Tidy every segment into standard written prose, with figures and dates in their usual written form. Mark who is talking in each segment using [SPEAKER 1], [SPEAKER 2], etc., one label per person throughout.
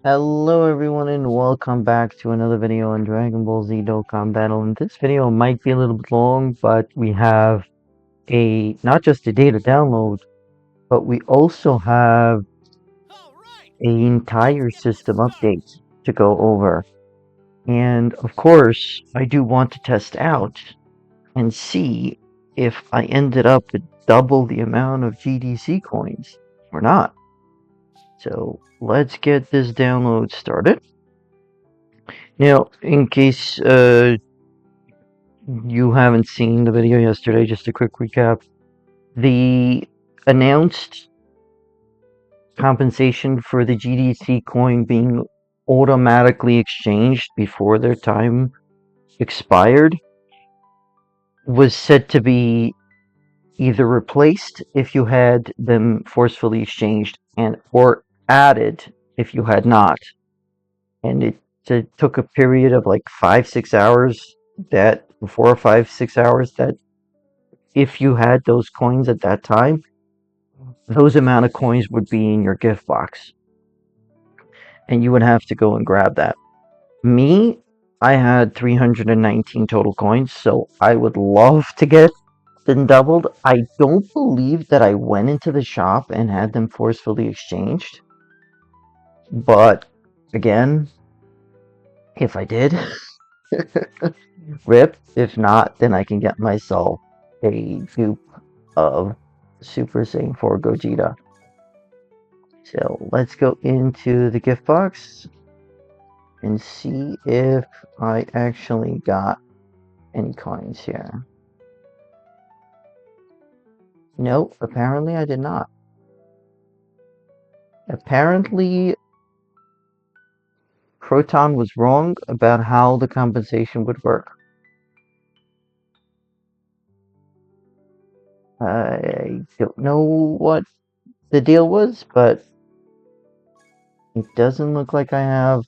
[SPEAKER 1] Hello everyone and welcome back to another video on Dragon Ball Z Dokkan Battle. And this video might be a little bit long, but we have not just a data download, but we also have an entire system update to go over. And of course, I do want to test out and see if I ended up with double the amount of GDC coins or not. So let's get this download started. Now, in case you haven't seen the video yesterday, just a quick recap. The announced compensation for the GDC coin being automatically exchanged before their time expired was said to be either replaced if you had them forcefully exchanged and or added if you had not. And it took a period of like 5-6 hours, that 4 or 5-6 hours, that if you had those coins at that time, those amount of coins would be in your gift box. And you would have to go and grab that. Me, I had 319 total coins, so I would love to get them doubled. I don't believe that I went into the shop and had them forcefully exchanged. But again, if I did, rip. If not, then I can get myself a dupe of Super Saiyan 4 Gogeta. So let's go into the gift box and see if I actually got any coins here. Nope, apparently I did not. Apparently, Proton was wrong about how the compensation would work. I don't know what the deal was, but it doesn't look like I have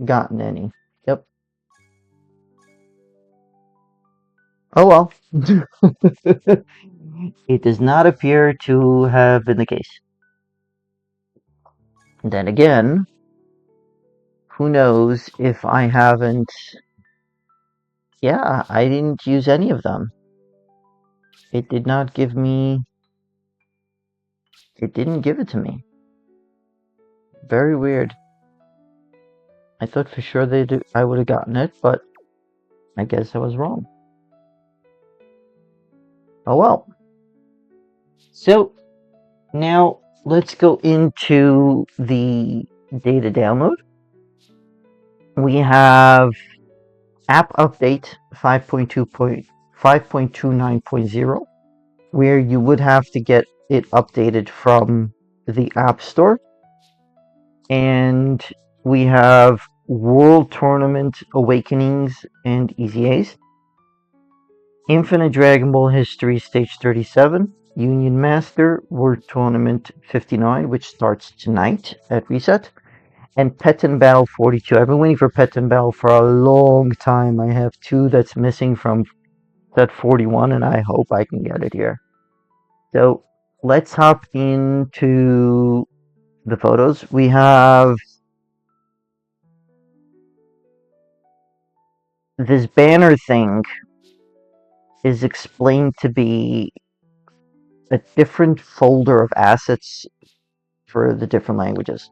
[SPEAKER 1] gotten any. Yep. Oh well. It does not appear to have been the case. Then again, who knows if I haven't... Yeah, I didn't use any of them. It did not give me... It didn't give it to me. Very weird. I thought for sure I would have gotten it, but I guess I was wrong. Oh well. So, now let's go into the data download. We have app update 5.29.0, where you would have to get it updated from the App Store. And we have World Tournament Awakenings and EZAs. Infinite Dragon Ball History Stage 37. Union Master World Tournament 59, which starts tonight at Reset. And Petten Battle 42. I've been waiting for Petten Battle for a long time. I have 2 that's missing from set 41, and I hope I can get it here. So let's hop into the photos. We have this banner thing is explained to be a different folder of assets for the different languages.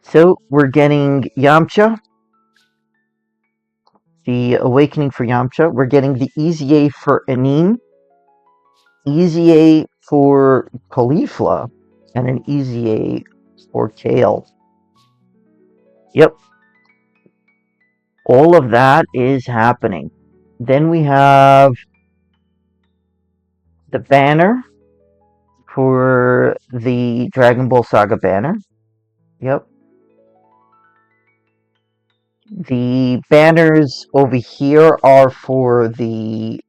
[SPEAKER 1] So we're getting Yamcha, the Awakening for Yamcha. We're getting the EZA for Anin, EZA for Caulifla, and an EZA for Kale. Yep. All of that is happening. Then we have the banner for the Dragon Ball Saga banner. Yep. The banners over here are for the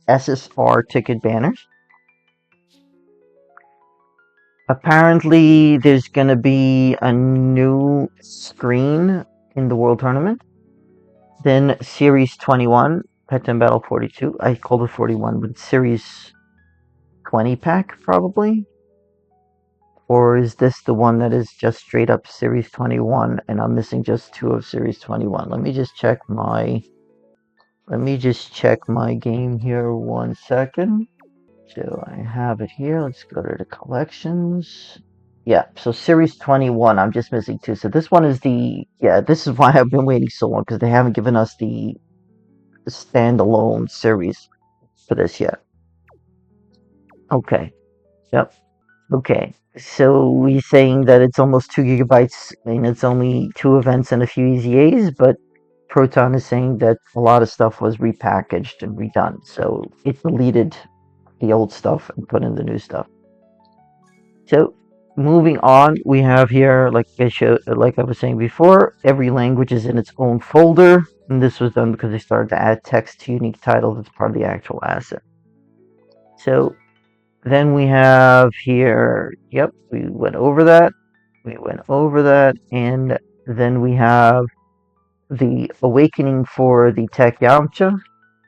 [SPEAKER 1] SSR ticket banners. Apparently, there's going to be a new screen in the World Tournament. Then Series 21, Petten Battle 42. I called it 41, but Series 20 pack, probably. Or is this the one that is just straight up Series 21 and I'm missing just 2 of Series 21? Let me just check my game here 1 second. So I have it here. Let's go to the collections. Yeah, so Series 21, I'm just missing 2. So this one is this is why I've been waiting so long, because they haven't given us the standalone series for this yet. Okay. Yep. Okay. So he's saying that it's almost 2 gigabytes and it's only 2 events and a few EZAs, but Proton is saying that a lot of stuff was repackaged and redone. So it deleted the old stuff and put in the new stuff. So moving on, we have here, like I was saying before, every language is in its own folder, and this was done because they started to add text to unique titles as part of the actual asset. So then we have here, yep, we went over that, and then we have the Awakening for the Tech Yamcha,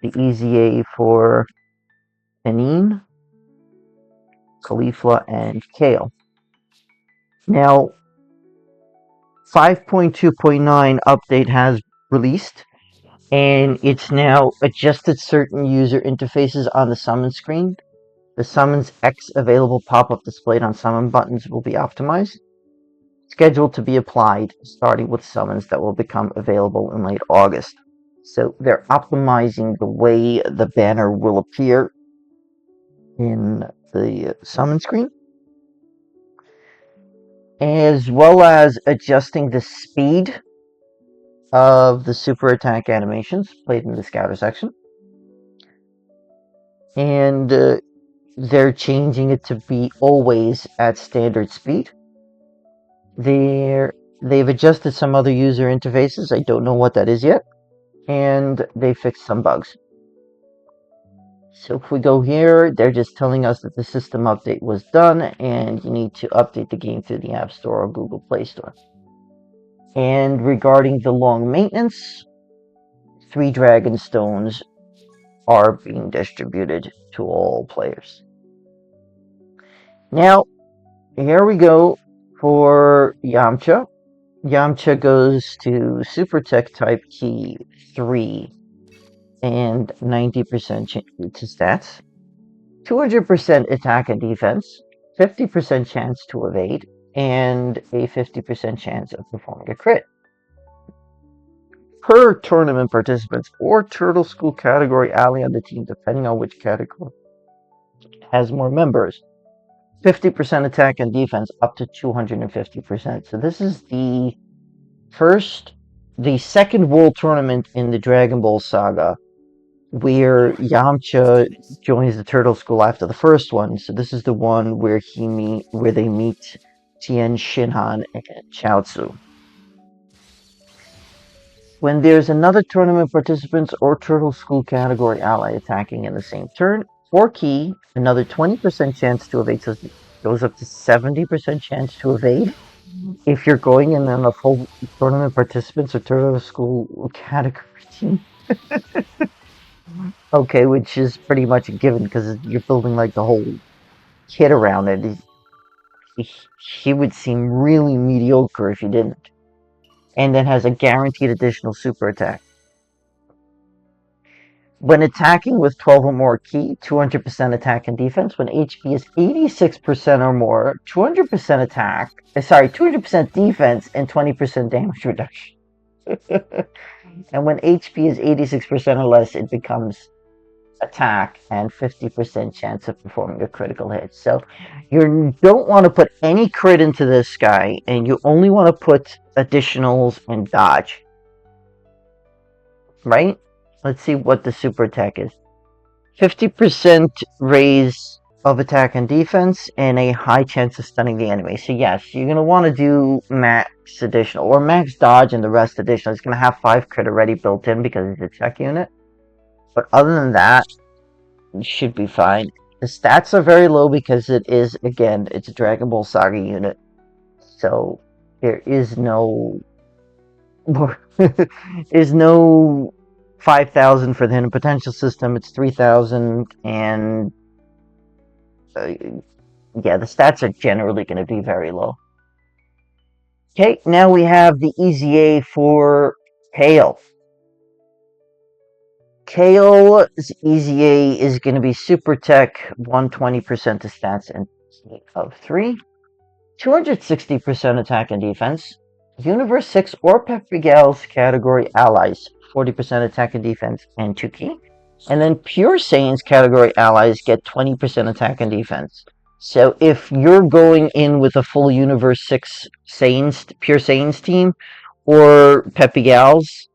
[SPEAKER 1] the EZA for Anine, Caulifla, and Kale. Now, 5.2.9 update has released, and it's now adjusted certain user interfaces on the summon screen. The summons X available pop-up displayed on summon buttons will be optimized, scheduled to be applied starting with summons that will become available in late August. So they're optimizing the way the banner will appear in the summon screen, as well as adjusting the speed of the super attack animations played in the scouter section. And they're changing it to be always at standard speed. They've adjusted some other user interfaces. I don't know what that is yet. And they fixed some bugs. So if we go here, they're just telling us that the system update was done and you need to update the game through the App Store or Google Play Store. And regarding the long maintenance, 3 Dragon Stones are being distributed to all players. Now, here we go for Yamcha. Yamcha goes to Super Tech Type Key 3 and 90% to stats, 200% attack and defense, 50% chance to evade, and a 50% chance of performing a crit. Per tournament participants or Turtle School category ally on the team, depending on which category has more members. 50% attack and defense up to 250%. So this is the second world tournament in the Dragon Ball saga where Yamcha joins the Turtle School after the first one. So this is the one where they meet Tien Shinhan and Chaozu. When there's another tournament participants or Turtle School category ally attacking in the same turn, for key, another 20% chance to evade, so it goes up to 70% chance to evade. If you're going in on a full tournament participants or Turtle School category team. Okay, which is pretty much a given because you're building like the whole kit around it. He would seem really mediocre if you didn't. And then has a guaranteed additional super attack. When attacking with 12 or more key, 200% attack and defense. When HP is 86% or more, 200% attack. 200% defense and 20% damage reduction. And when HP is 86% or less, it becomes attack and 50% chance of performing a critical hit. So you don't want to put any crit into this guy, and you only want to put additionals and dodge. Right? Let's see what the super attack is. 50% raise of attack and defense and a high chance of stunning the enemy. So yes, you're going to want to do max additional or max dodge and the rest additional. It's going to have 5 crit already built in because it's a check unit. But other than that, it should be fine. The stats are very low because it's a Dragon Ball Saga unit. So there is no 5,000 for the hidden potential system. It's 3,000 and yeah, the stats are generally going to be very low. Okay, now we have the EZA for Kale. Kale's EZA is going to be Super Tech, 120% of stats and of 3, 260% attack and defense. Universe 6 or Peppergall's category allies, 40% attack and defense and 2 key. And then Pure Saiyan's category allies get 20% attack and defense. So if you're going in with a full Universe 6 Saiyans, Pure Saiyans team, or Peppy Gal's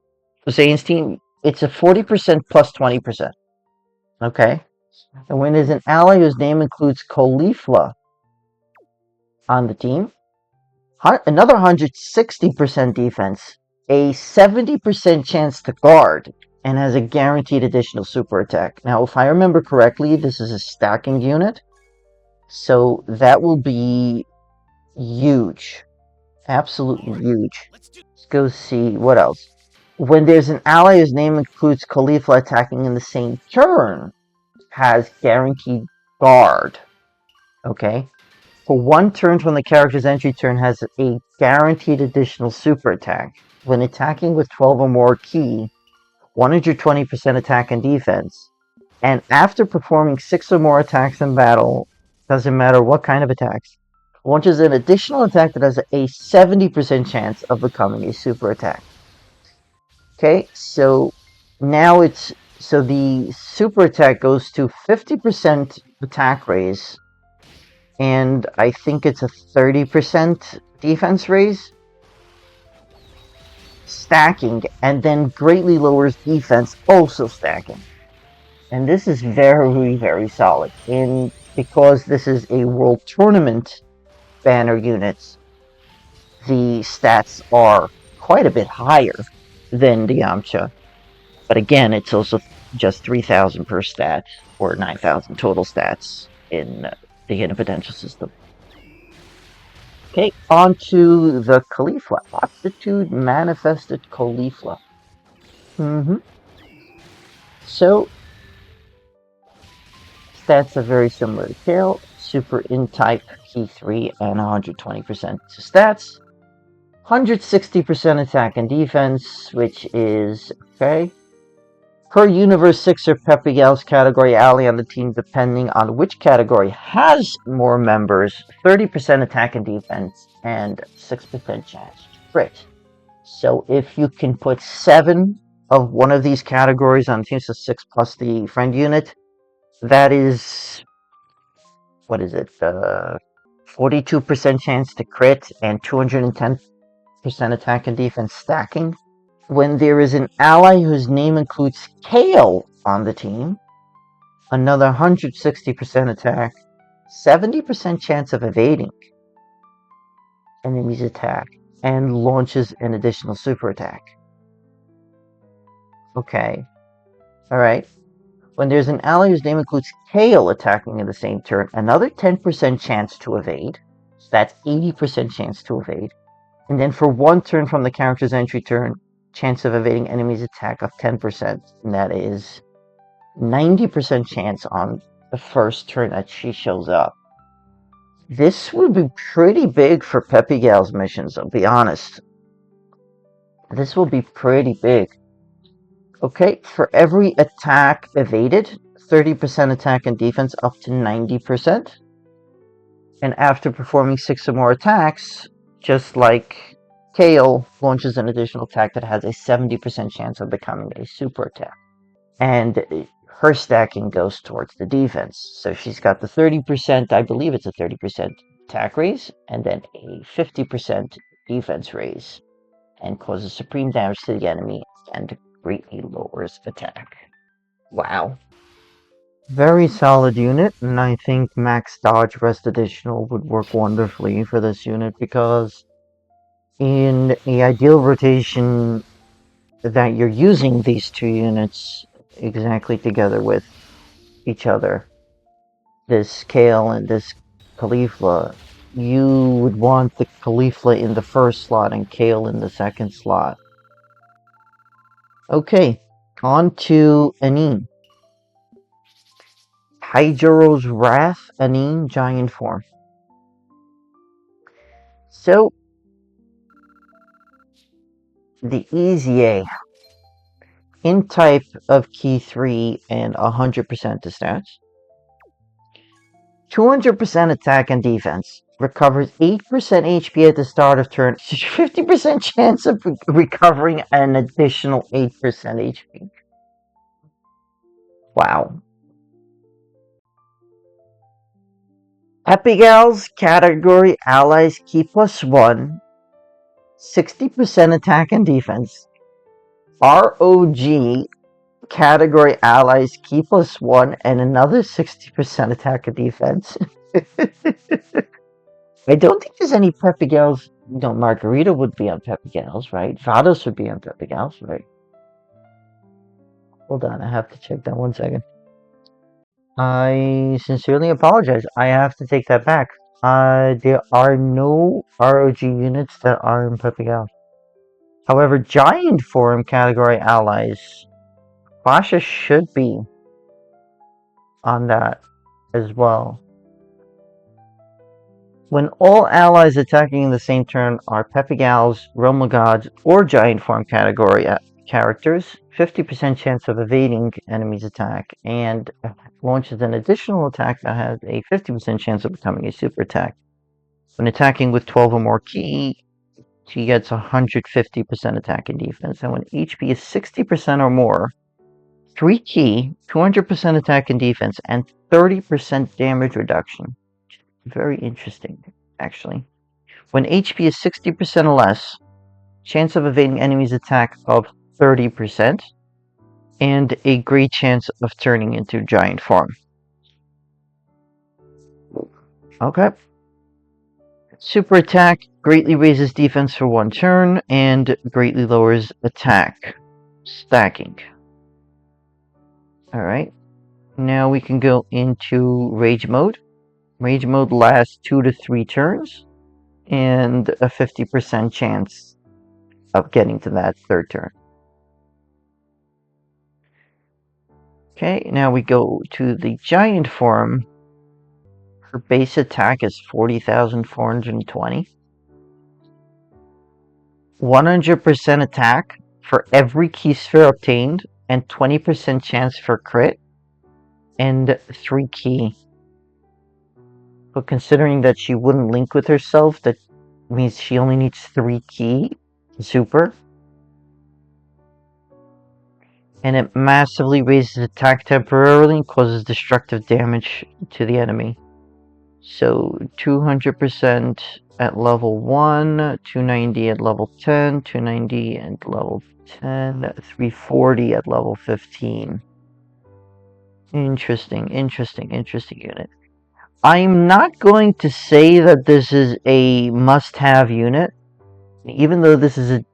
[SPEAKER 1] Saiyans team, it's a 40% plus 20%. Okay? And when there's an ally whose name includes Caulifla on the team, another 160% defense, a 70% chance to guard, and has a guaranteed additional super attack. Now, if I remember correctly, this is a stacking unit, so that will be huge. Absolutely huge. Let's go see what else. When there's an ally whose name includes Khalifa attacking in the same turn, has guaranteed guard. Okay? For 1 turn from the character's entry turn, has a guaranteed additional super attack. When attacking with 12 or more key, 120% attack and defense. And after performing 6 or more attacks in battle, doesn't matter what kind of attacks, launches an additional attack that has a 70% chance of becoming a super attack. Okay, so now so the super attack goes to 50% attack raise, and I think it's a 30% defense raise, stacking, and then greatly lowers defense, also stacking. And this is very, very solid. And because this is a World Tournament banner unit, the stats are quite a bit higher than the Yamcha. But again, it's also just 3,000 per stat, or 9,000 total stats in the hidden potential system. Okay, on to the Caulifla. Aptitude Manifested Caulifla. So, stats are very similar to Kale. Super in type, key 3, and 120% to stats. 160% attack and defense, which is okay. Per Universe 6 or Peppy Gal's category ally on the team, depending on which category has more members, 30% attack and defense, and 6% chance to crit. So if you can put 7 of one of these categories on the team, so 6 plus the friend unit, that is, what is it, 42% chance to crit and 210% attack and defense stacking. When there is an ally whose name includes Kale on the team, another 160% attack, 70% chance of evading enemy's attack, and launches an additional super attack. Okay. Alright. When there's an ally whose name includes Kale attacking in the same turn, another 10% chance to evade. So that's 80% chance to evade. And then for 1 turn from the character's entry turn, chance of evading enemy's attack of 10%. And that is 90% chance on the first turn that she shows up. This would be pretty big for Peppy Gal's missions, I'll be honest. This will be pretty big. Okay, for every attack evaded, 30% attack and defense up to 90%. And after performing 6 or more attacks, just like Kale, launches an additional attack that has a 70% chance of becoming a super attack. And her stacking goes towards the defense. So she's got the 30%, I believe it's a 30% attack raise, and then a 50% defense raise, and causes supreme damage to the enemy and greatly lowers attack. Wow. Very solid unit, and I think Max Dodge Rest Additional would work wonderfully for this unit, because in the ideal rotation that you're using these 2 units exactly together with each other, this Kale and this Caulifla, you would want the Caulifla in the first slot and Kale in the second slot. Okay, on to Anin. Hydro's Wrath, Anin, Giant Form. So, the EZA, in type of key 3 and 100% to stats. 200% attack and defense. Recovers 8% HP at the start of turn. 50% chance of recovering an additional 8% HP. Wow. Epigals, category allies, key +1. 60% attack and defense. ROG, category allies, key +1, and another 60% attack and defense. I don't think there's any Peppy Gals. No, Margarita would be on Peppy Gals, right? Vados would be on Peppy Gals, right? Hold on, I have to check that 1 second. I sincerely apologize. I have to take that back. There are no ROG units that are in Peppy Gals. However, Giant Form category allies, Basha should be on that as well. When all allies attacking in the same turn are Peppy Gals, Realm of Gods, or Giant Form category characters, 50% chance of evading enemies' attack, and launches an additional attack that has a 50% chance of becoming a super attack. When attacking with 12 or more ki, she gets 150% attack and defense, and when HP is 60% or more, 3 ki, 200% attack and defense, and 30% damage reduction. Very interesting, actually. When HP is 60% or less, chance of evading enemies' attack of 30%, and a great chance of turning into Giant Form. Okay. Super attack greatly raises defense for 1 turn and greatly lowers attack stacking. Alright. Now we can go into Rage Mode. Rage Mode lasts 2 to 3 turns and a 50% chance of getting to that 3rd turn. Okay, now we go to the Giant Form. Her base attack is 40,420. 100% attack for every key sphere obtained, and 20% chance for crit, and 3 ki. But considering that she wouldn't link with herself, that means she only needs 3 ki super. And it massively raises attack temporarily and causes destructive damage to the enemy. So 200% at level 1, 290 at level 10, 290 at level 10, 340 at level 15. Interesting unit. I'm not going to say that this is a must-have unit, even though this is a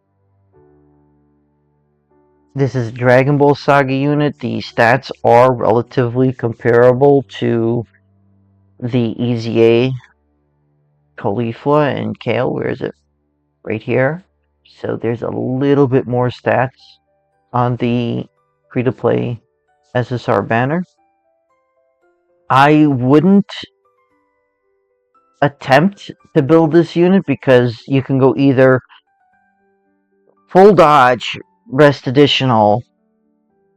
[SPEAKER 1] Dragon Ball Saga unit. The stats are relatively comparable to the EZA Caulifla and Kale. Where is it? Right here. So there's a little bit more stats on the free-to-play SSR banner. I wouldn't attempt to build this unit because you can go either full dodge, rest additional,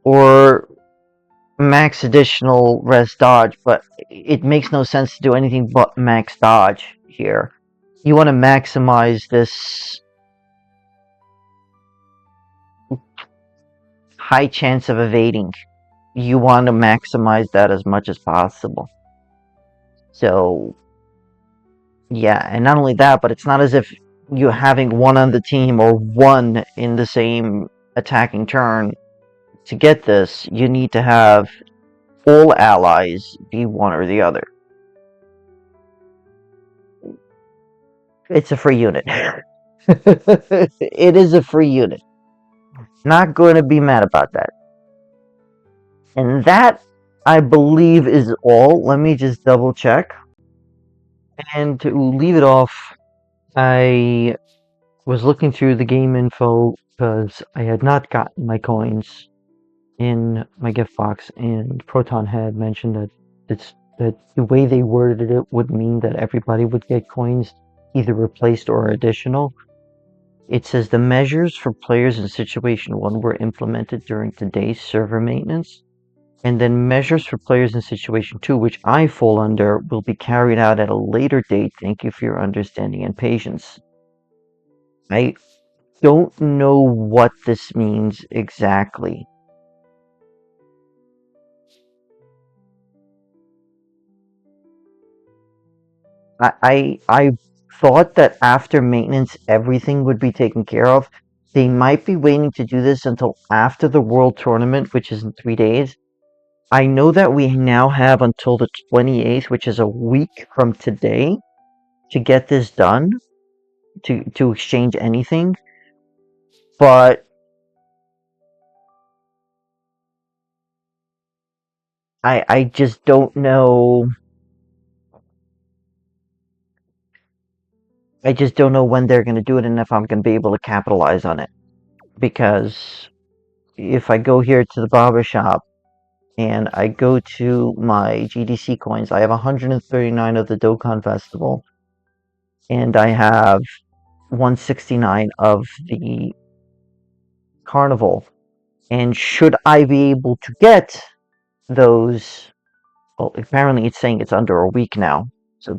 [SPEAKER 1] or max additional, rest dodge, but it makes no sense to do anything but max dodge here. You want to maximize this high chance of evading. You want to maximize that as much as possible. So, yeah, and not only that, but it's not as if you're having one on the team or one in the same attacking turn. To get this, you need to have all allies be one or the other. It's a free unit. It is a free unit. Not going to be mad about that. And that, I believe, is all. Let me just double check. And to leave it off, I was looking through the game info because I had not gotten my coins in my gift box, and Proton had mentioned that that the way they worded it would mean that everybody would get coins either replaced or additional. It says the measures for players in Situation 1 were implemented during today's server maintenance, and then measures for players in Situation 2, which I fall under, will be carried out at a later date. Thank you for your understanding and patience. I don't know what this means exactly. I thought that after maintenance everything would be taken care of. They might be waiting to do this until after the World Tournament, which is in 3 days. I know that we now have until the 28th, which is a week from today, to get this done, to exchange anything. But I just don't know. I just don't know when they're going to do it and if I'm going to be able to capitalize on it. Because if I go here to the barber shop and I go to my GDC coins, I have 139 of the Dokkan Festival, and I have 169 of the Carnival. And should I be able to get those, well, apparently it's saying it's under a week now. So,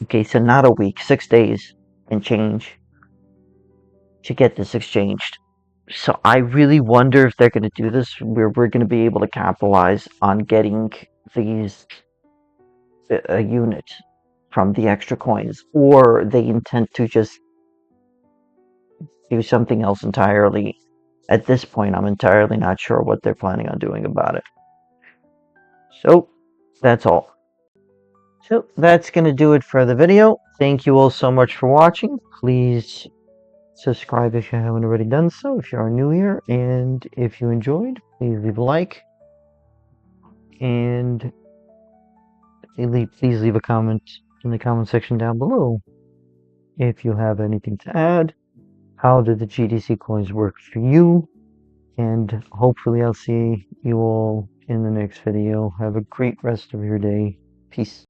[SPEAKER 1] okay, so not a week, 6 days and change to get this exchanged. So I really wonder if they're going to do this where we're going to be able to capitalize on getting these a unit from the extra coins, or they intend to just do something else entirely. At this point, I'm entirely not sure what they're planning on doing about it. So, that's all. So, that's going to do it for the video. Thank you all so much for watching. Please subscribe if you haven't already done so, if you are new here. And if you enjoyed, please leave a like. And please leave a comment in the comment section down below if you have anything to add. How did the GDC coins work for you? And hopefully I'll see you all in the next video. Have a great rest of your day. Peace.